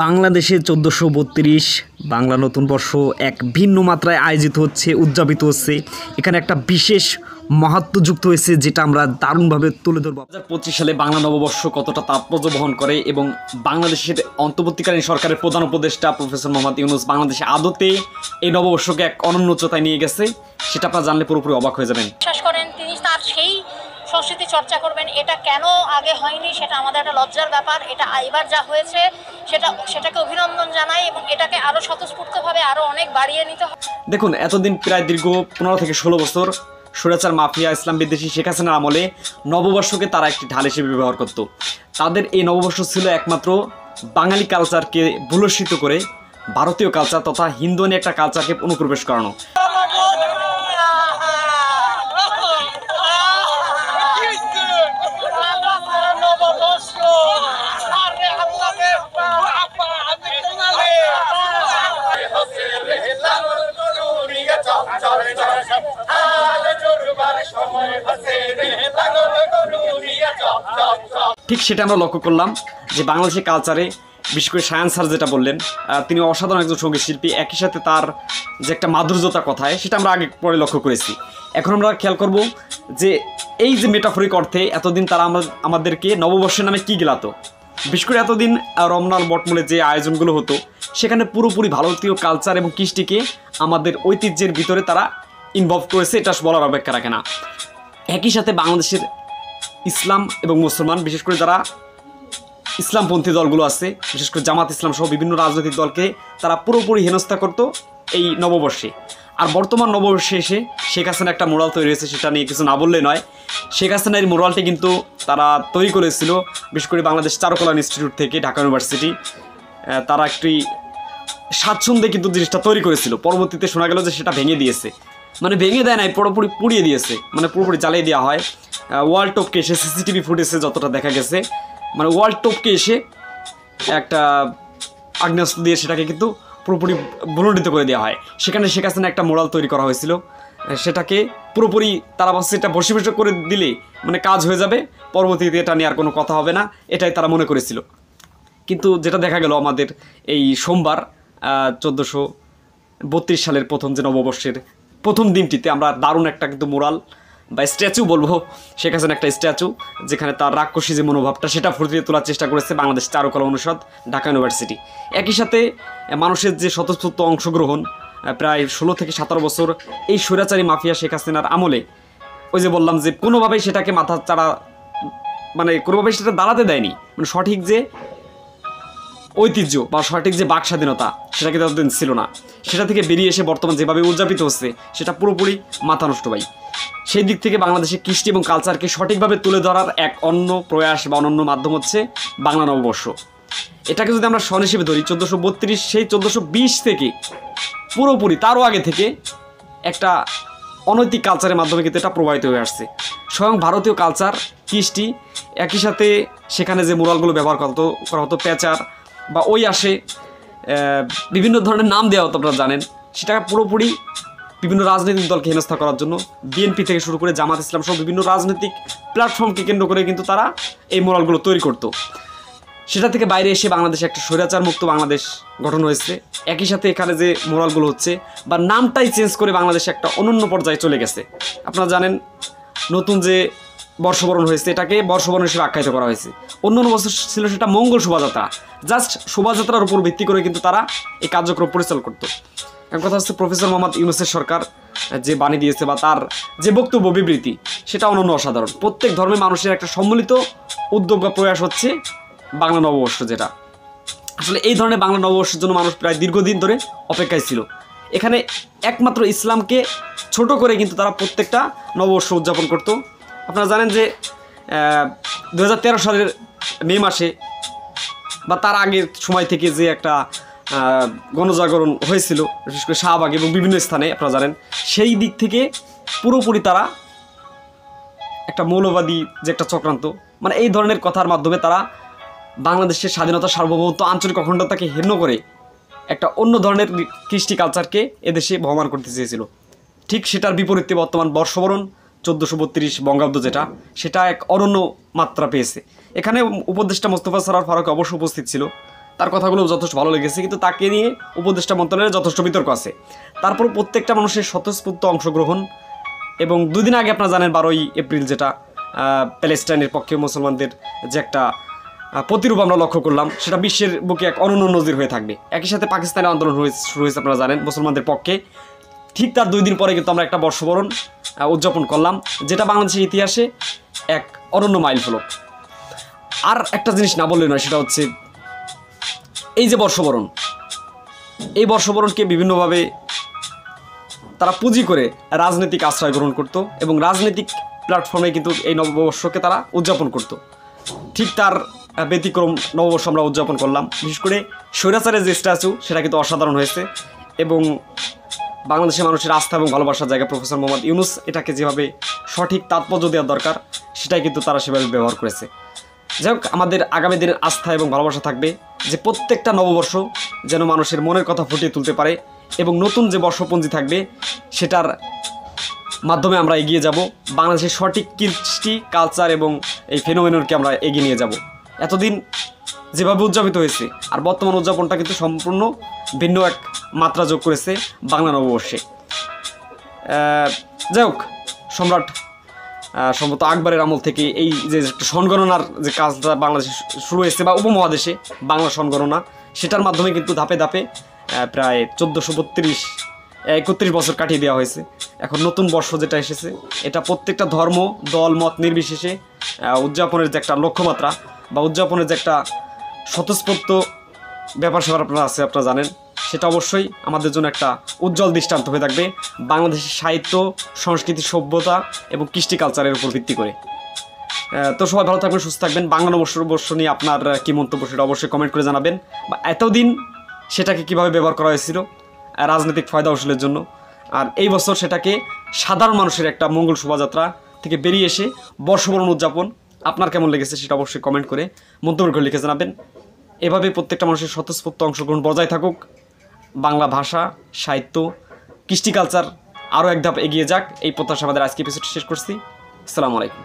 বাংলাদেশে 1432 বাংলা নতুন বর্ষ এক ভিন্ন মাত্রায় আয়োজিত হচ্ছে, উদযাপিত হচ্ছে। এখানে একটা বিশেষ মাহাত্ম্য যুক্ত হয়েছে, যেটা আমরা দারুণভাবে তুলে ধরব। 2025 সালে বাংলা নববর্ষ কতটা তাৎপর্য বহন করে এবং বাংলাদেশের অন্তর্বর্তীকালীন সরকারের প্রধান উপদেষ্টা প্রফেসর মোহাম্মদ ইউনূস বাংলাদেশে আদতে এই নববর্ষকে এক অনন্য উচ্চতায় নিয়ে গেছে, সেটা আপনারা জানলে পুরোপুরি অবাক হয়ে যাবেন। বিশ্বাস করেন তিনি তার সেই সংস্কৃতি চর্চা করবেন। এটা কেন আগে হয়নি সেটা আমাদের একটা লজ্জার ব্যাপার। এটা এবার যা হয়েছে সেটাকে অভিনন্দন জানাই এবং এটাকে আরো স্বতঃস্ফূর্তভাবে আরো অনেক বাড়িয়ে নিতে হবে। দেখুন, এতদিন প্রায় দীর্ঘ 15 থেকে 16 বছর স্বৈরাচার মাফিয়া ইসলাম বিদ্বেষী শেখ হাসিনার আমলে নববর্ষকে তারা একটি ঢাল হিসেবে ব্যবহার করত। তাদের এই নববর্ষ ছিল একমাত্র বাঙালি কালচারকে ভুলস্বীত করে ভারতীয় কালচার তথা হিন্দুয়ানি একটা কালচারকে অনুপ্রবেশ করানো। ঠিক সেটা আমরা লক্ষ্য করলাম যে বাংলাদেশের কালচারে বিশেষ করে শায়ান স্যার যেটা বললেন, তিনি অসাধারণ একজন সঙ্গীত শিল্পী, একই সাথে তার যে একটা মাধুর্যতা কথায় সেটা আমরা আগে পরে লক্ষ্য করেছি। এখন আমরা খেয়াল করব যে এই যে মেটাফরিক অর্থে এতদিন তারা আমাদেরকে নববর্ষের নামে কী গেলাতো। বিশেষ করে এতদিন রমনার বটমূলে যে আয়োজনগুলো হতো সেখানে পুরোপুরি ভারতীয় কালচার এবং কৃষ্টিকে আমাদের ঐতিহ্যের ভিতরে তারা ইনভলভ করেছে, এটা বলার অপেক্ষা রাখে না। একই সাথে বাংলাদেশের ইসলাম এবং মুসলমান, বিশেষ করে যারা ইসলামপন্থী দলগুলো আছে, বিশেষ করে জামাত ইসলাম সহ বিভিন্ন রাজনৈতিক দলকে তারা পুরোপুরি হেনস্থা করতো এই নববর্ষে। আর বর্তমান নববর্ষে এসে শেখ হাসিনা একটা মোরাল তৈরি হয়েছে, সেটা নিয়ে কিছু না বললে নয়। শেখ হাসিনার এই মোরালটি কিন্তু তারা তৈরি করেছিল বিশেষ করে বাংলাদেশ চারুকলা ইনস্টিটিউট থেকে, ঢাকা ইউনিভার্সিটি। তারা একটি স্বাচ্ছন্দ্যে কিন্তু জিনিসটা তৈরি করেছিল। পরবর্তীতে শোনা গেল যে সেটা ভেঙে দিয়েছে, মানে ভেঙে দেয় নাই, পুরোপুরি পুড়িয়ে দিয়েছে, মানে পুরোপুরি জ্বালিয়ে দেওয়া হয়। ওয়ার্ল্ড টপকে এসে সিসিটিভি ফুটেজে যতটা দেখা গেছে, মানে ওয়ার্ল্ড টপকে এসে একটা আগ্নেয়াস্ত্র দিয়ে সেটাকে কিন্তু পুরোপুরি ভূলণ্ডিত করে দেওয়া হয়। সেখানে শেখ হাসিনা একটা মোরাল তৈরি করা হয়েছিল, সেটাকে পুরোপুরি তারা ভাবছে এটা বসে করে দিলে মানে কাজ হয়ে যাবে, পরবর্তীতে এটা নিয়ে আর কোনো কথা হবে না, এটাই তারা মনে করেছিল। কিন্তু যেটা দেখা গেল আমাদের এই সোমবার 1432 সালের প্রথম যে নববর্ষের প্রথম দিনটিতে আমরা দারুণ একটা কিন্তু মোরাল বা স্ট্যাচু বলবো, শেখ হাসিনা একটা স্ট্যাচু, যেখানে তার রাক্ষসী যে মনোভাবটা সেটা ফুটিয়ে তোলার চেষ্টা করেছে বাংলাদেশ চারুকলা অনুষদ, ঢাকা ইউনিভার্সিটি। একই সাথে মানুষের যে স্বতঃস্ফূর্ত অংশগ্রহণ, প্রায় 16 থেকে 17 বছর এই স্বৈরাচারী মাফিয়া শেখ হাসিনার আমলে, ওই যে বললাম যে কোনোভাবেই সেটাকে মাথা চাড়া, মানে কোনোভাবেই সেটা দাঁড়াতে দেয়নি, মানে সঠিক যে ঐতিহ্য বা সঠিক যে বাক স্বাধীনতা সেটা কিন্তু ততদিন ছিল না। সেটা থেকে বেরিয়ে এসে বর্তমান যেভাবে উদযাপিত হচ্ছে সেটা পুরোপুরি মাথা নষ্ট ভাই। সেই দিক থেকে বাংলাদেশের কৃষ্টি এবং কালচারকে সঠিকভাবে তুলে ধরার এক অন্য প্রয়াস বা অনন্য মাধ্যম হচ্ছে বাংলা নববর্ষ। এটাকে যদি আমরা সন হিসেবে ধরি 1432, সেই 1420 থেকে পুরোপুরি তারও আগে থেকে একটা অনৈতিক কালচারের মাধ্যমে কিন্তু এটা প্রবাহিত হয়ে আসছে। স্বয়ং ভারতীয় কালচার কৃষ্টি, একই সাথে সেখানে যে মোরালগুলো ব্যবহার করা হতো প্যাচার বা ওই আসে, বিভিন্ন ধরনের নাম দেওয়া হতো, আপনারা জানেন। সেটা পুরোপুরি বিভিন্ন রাজনৈতিক দলকে হেনস্থা করার জন্য বিএনপি থেকে শুরু করে জামাত ইসলাম সহ বিভিন্ন রাজনৈতিক প্ল্যাটফর্মকে কেন্দ্র করে কিন্তু তারা এই মোরালগুলো তৈরি করতো। সেটা থেকে বাইরে এসে বাংলাদেশে একটা স্বৈরাচার মুক্ত বাংলাদেশ গঠন হয়েছে। একই সাথে এখানে যে মোরালগুলো হচ্ছে বা নামটাই চেঞ্জ করে বাংলাদেশে একটা অনন্য পর্যায়ে চলে গেছে। আপনারা জানেন নতুন যে বর্ষবরণ হয়েছে এটাকে বর্ষবরণ হিসেবে আখ্যায়িত করা হয়েছে। অন্যান্য বছর ছিল সেটা মঙ্গল শোভাযাত্রা, জাস্ট শোভাযাত্রার উপর ভিত্তি করে কিন্তু তারা এই কার্যক্রম পরিচালনা করতো। এক কথা হচ্ছে প্রফেসর মোহাম্মদ ইউনূসের সরকার যে বাণী দিয়েছে বা তার যে বক্তব্য বিবৃতি সেটা অনন্য অসাধারণ। প্রত্যেক ধর্মের মানুষের একটা সম্মিলিত উদ্যোগ বা প্রয়াস হচ্ছে বাংলা নববর্ষ, যেটা আসলে এই ধরনের বাংলা নববর্ষের জন্য মানুষ প্রায় দীর্ঘদিন ধরে অপেক্ষায় ছিল। এখানে একমাত্র ইসলামকে ছোট করে কিন্তু তারা প্রত্যেকটা নববর্ষ উদযাপন করতো। আপনারা জানেন যে 2013 সালের মে মাসে বা তার আগের সময় থেকে যে একটা গণজাগরণ হয়েছিল বিশেষ করে শাহবাগ এবং বিভিন্ন স্থানে, আপনারা জানেন, সেই দিক থেকে পুরোপুরি তারা একটা মৌলবাদী যে একটা চক্রান্ত, মানে এই ধরনের কথার মাধ্যমে তারা বাংলাদেশের স্বাধীনতা, সার্বভৌমত্ব, আঞ্চলিক অখণ্ডতাকে হেন্ন করে একটা অন্য ধরনের কৃষ্টি কালচারকে এদেশে বহমান করতে চেয়েছিল। ঠিক সেটার বিপরীতে বর্তমান বর্ষবরণ 1432 বঙ্গাব্দ যেটা, সেটা এক অনন্য মাত্রা পেয়েছে। এখানে উপদেষ্টা মোস্তফা সরোয়ার ফারুক অবশ্য উপস্থিত ছিল, তার কথাগুলো যথেষ্ট ভালো লেগেছে, কিন্তু তাকে নিয়ে উপদেষ্টা মন্ত্রণালয়ে যথেষ্ট বিতর্ক আছে। তারপর প্রত্যেকটা মানুষের স্বতঃস্ফূর্ত অংশগ্রহণ, এবং 2 দিন আগে আপনারা জানেন 12ই এপ্রিল যেটা প্যালেস্টাইনের পক্ষে মুসলমানদের যে একটা প্রতিরূপ আমরা লক্ষ্য করলাম, সেটা বিশ্বের বুকে এক অনন্য নজির হয়ে থাকবে। একই সাথে পাকিস্তানের আন্দোলন শুরু হয়েছে আপনারা জানেন মুসলমানদের পক্ষে। ঠিক তার 2 দিন পরে কিন্তু আমরা একটা বর্ষবরণ উদযাপন করলাম, যেটা বাংলাদেশের ইতিহাসে এক অনন্য মাইলফলক। আর একটা জিনিস না বললে নয়, সেটা হচ্ছে এই যে বর্ষবরণ, এই বর্ষবরণকে বিভিন্নভাবে তারা পুঁজি করে রাজনৈতিক আশ্রয় গ্রহণ করত, এবং রাজনৈতিক প্ল্যাটফর্মে কিন্তু এই নববর্ষকে তারা উদযাপন করত। ঠিক তার ব্যতিক্রম নববর্ষ আমরা উদযাপন করলাম। বিশেষ করে স্বৈরাচারের যে স্ট্যাচু, সেটা কিন্তু অসাধারণ হয়েছে, এবং বাংলাদেশের মানুষের আস্থা এবং ভালোবাসার জায়গা প্রফেসর মোহাম্মদ ইউনূস এটাকে যেভাবে সঠিক তাৎপর্য দেওয়ার দরকার, সেটাই কিন্তু তারা সেভাবে ব্যবহার করেছে। যাই হোক, আমাদের আগামী দিনের আস্থা এবং ভালোবাসা থাকবে যে প্রত্যেকটা নববর্ষ যেন মানুষের মনের কথা ফুটিয়ে তুলতে পারে, এবং নতুন যে বর্ষপঞ্জি থাকবে সেটার মাধ্যমে আমরা এগিয়ে যাব, বাংলাদেশের সঠিক কৃষ্টি কালচার এবং এই ফেনোমেননকে আমরা এগিয়ে নিয়ে যাব। এতদিন যেভাবে উদযাপিত হয়েছে আর বর্তমান উদযাপনটা কিন্তু সম্পূর্ণ ভিন্ন এক মাত্রা যোগ করেছে বাংলা নববর্ষে। যাই হোক, সম্রাট সম্ভবত আকবরের আমল থেকে এই যে একটা সনগণনার যে কাজটা বাংলাদেশে শুরু হয়েছে, বা উপমহাদেশে বাংলা সনগণনা, সেটার মাধ্যমে কিন্তু ধাপে ধাপে প্রায় 1432-31 বছর কাটিয়ে দেওয়া হয়েছে। এখন নতুন বর্ষ যেটা এসেছে, এটা প্রত্যেকটা ধর্ম দল মত নির্বিশেষে উদযাপনের যে একটা লক্ষ্যমাত্রা বা উদযাপনের যে একটা স্বতঃস্ফূর্ত ব্যাপার স্যাপার আপনারা আছে, আপনারা জানেন, সেটা অবশ্যই আমাদের জন্য একটা উজ্জ্বল দৃষ্টান্ত হয়ে থাকবে বাংলাদেশের সাহিত্য, সংস্কৃতি, সভ্যতা এবং কৃষ্টি কালচারের উপর ভিত্তি করে। তো সবাই ভালো থাকবেন, সুস্থ থাকবেন। বাংলা নববর্ষ নিয়ে আপনার কী মন্তব্য সেটা অবশ্যই কমেন্ট করে জানাবেন, বা এতদিন সেটাকে কীভাবে ব্যবহার করা হয়েছিল রাজনৈতিক ফায়দা হাসিলের জন্য, আর এই বছর সেটাকে সাধারণ মানুষের একটা মঙ্গল শোভাযাত্রা থেকে বেরিয়ে এসে বর্ষবরণ উদযাপন আপনার কেমন লেগেছে সেটা অবশ্যই কমেন্ট করে মন্তব্য করে লিখে জানাবেন। এভাবে প্রত্যেকটা মানুষের স্বতঃস্ফূর্ত অংশগ্রহণ বজায় থাকুক, বাংলা ভাষা, সাহিত্য, কৃষ্টি কালচার আরও এক ধাপ এগিয়ে যাক, এই প্রত্যাশা আমাদের আজকে এপিসোড শেষ করছি। আসসালামু আলাইকুম।